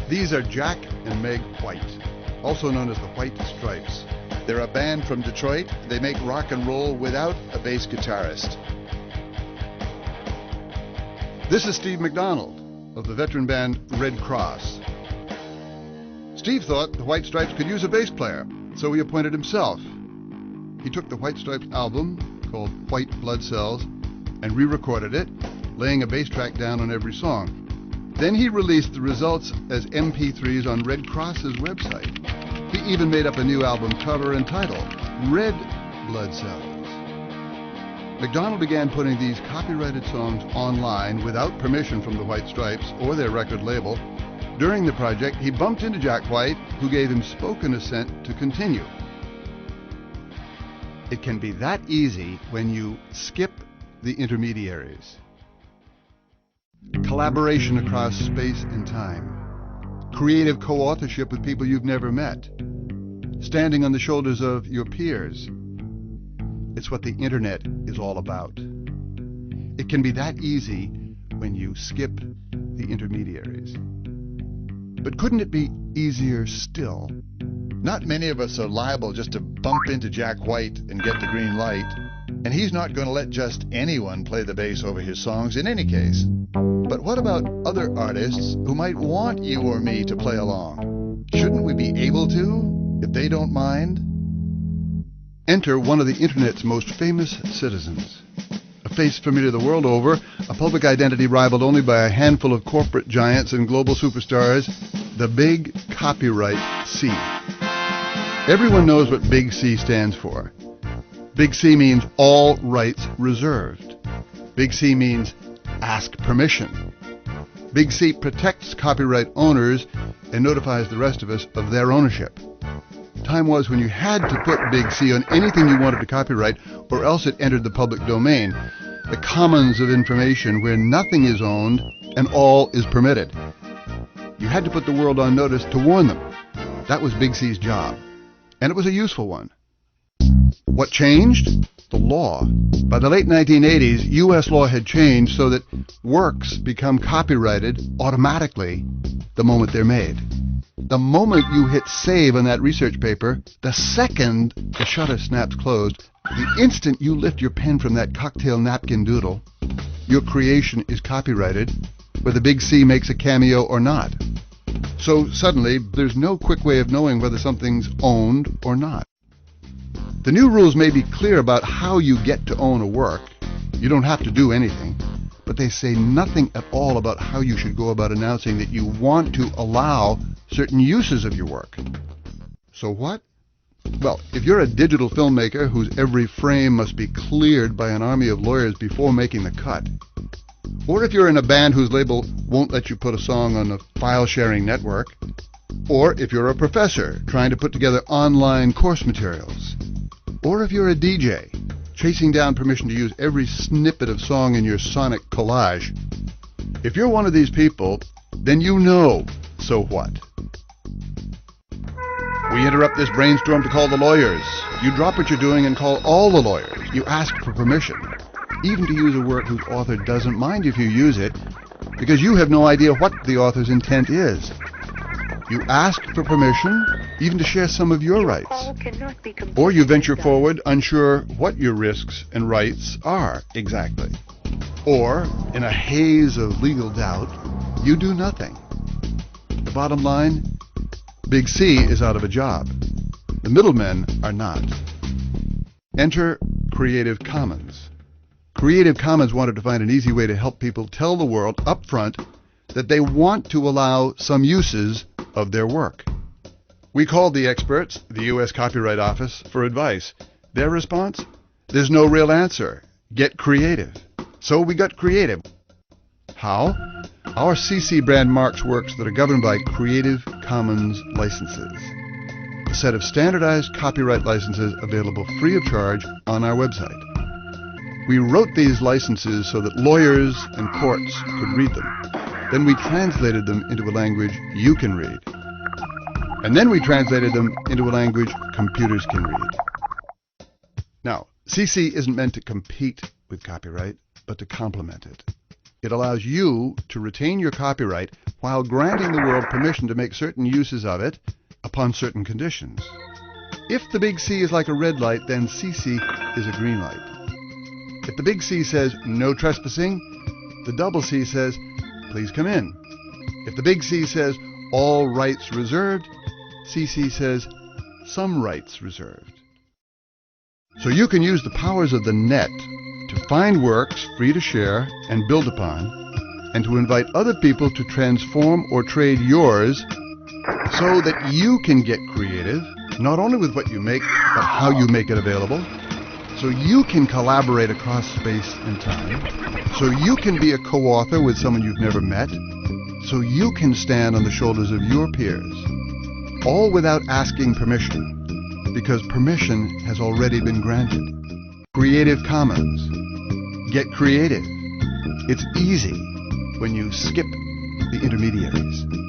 These are Jack and Meg White, also known as the White Stripes. They're a band from Detroit. They make rock and roll without a bass guitarist. This is Steve McDonald of the veteran band Red Cross. Steve thought the White Stripes could use a bass player, so he appointed himself. He took the White Stripes album, called White Blood Cells, and re-recorded it, laying a bass track down on every song. Then he released the results as MP3s on Red Cross's website. He even made up a new album cover and title, Red Blood Cells. McDonald began putting these copyrighted songs online without permission from the White Stripes or their record label. During the project, he bumped into Jack White, who gave him spoken assent to continue. It can be that easy when you skip the intermediaries. Collaboration across space and time. Creative co-authorship with people you've never met. Standing on the shoulders of your peers. It's what the internet is all about. It can be that easy when you skip the intermediaries. But couldn't it be easier still? Not many of us are liable just to bump into Jack White and get the green light, and he's not going to let just anyone play the bass over his songs in any case. But what about other artists who might want you or me to play along? Shouldn't we be able to, if they don't mind? Enter one of the Internet's most famous citizens. A face familiar the world over, a public identity rivaled only by a handful of corporate giants and global superstars, the Big Copyright C. Everyone knows what Big C stands for. Big C means all rights reserved. Big C means ask permission. Big C protects copyright owners and notifies the rest of us of their ownership. Time was when you had to put Big C on anything you wanted to copyright, or else it entered the public domain, the commons of information where nothing is owned and all is permitted. You had to put the world on notice to warn them. That was Big C's job, and it was a useful one. What changed? The law. By the late 1980s, U.S. law had changed so that works become copyrighted automatically the moment they're made. The moment you hit save on that research paper, the second the shutter snaps closed, the instant you lift your pen from that cocktail napkin doodle, your creation is copyrighted, whether Big C makes a cameo or not. So suddenly, there's no quick way of knowing whether something's owned or not. The new rules may be clear about how you get to own a work. You don't have to do anything, but they say nothing at all about how you should go about announcing that you want to allow certain uses of your work. So what? Well, if you're a digital filmmaker whose every frame must be cleared by an army of lawyers before making the cut, or if you're in a band whose label won't let you put a song on a file-sharing network, or if you're a professor trying to put together online course materials, or if you're a DJ chasing down permission to use every snippet of song in your sonic collage, if you're one of these people, then you know, so what? We interrupt this brainstorm to call the lawyers. You drop what you're doing and call all the lawyers. You ask for permission, even to use a work whose author doesn't mind if you use it, because you have no idea what the author's intent is. You ask for permission, even to share some of your rights. Or you venture forward unsure what your risks and rights are exactly. Or, in a haze of legal doubt, you do nothing. The bottom line, Big C is out of a job. The middlemen are not. Enter Creative Commons. Creative Commons wanted to find an easy way to help people tell the world up front that they want to allow some uses of their work. We called the experts, the U.S. Copyright Office, for advice. Their response? There's no real answer. Get creative. So we got creative. How? Our CC brand marks works that are governed by Creative Commons licenses. A set of standardized copyright licenses available free of charge on our website. We wrote these licenses so that lawyers and courts could read them. Then we translated them into a language you can read. And then we translated them into a language computers can read. Now, CC isn't meant to compete with copyright, but to complement it. It allows you to retain your copyright while granting the world permission to make certain uses of it upon certain conditions. If the big C is like a red light, then CC is a green light. If the big C says no trespassing, the double C says please come in. If the big C says all rights reserved, CC says some rights reserved. So you can use the powers of the net to find works free to share and build upon, and to invite other people to transform or trade yours so that you can get creative, not only with what you make, but how you make it available. So you can collaborate across space and time. So you can be a co-author with someone you've never met. So you can stand on the shoulders of your peers, all without asking permission, because permission has already been granted. Creative Commons. Get creative. It's easy when you skip the intermediaries.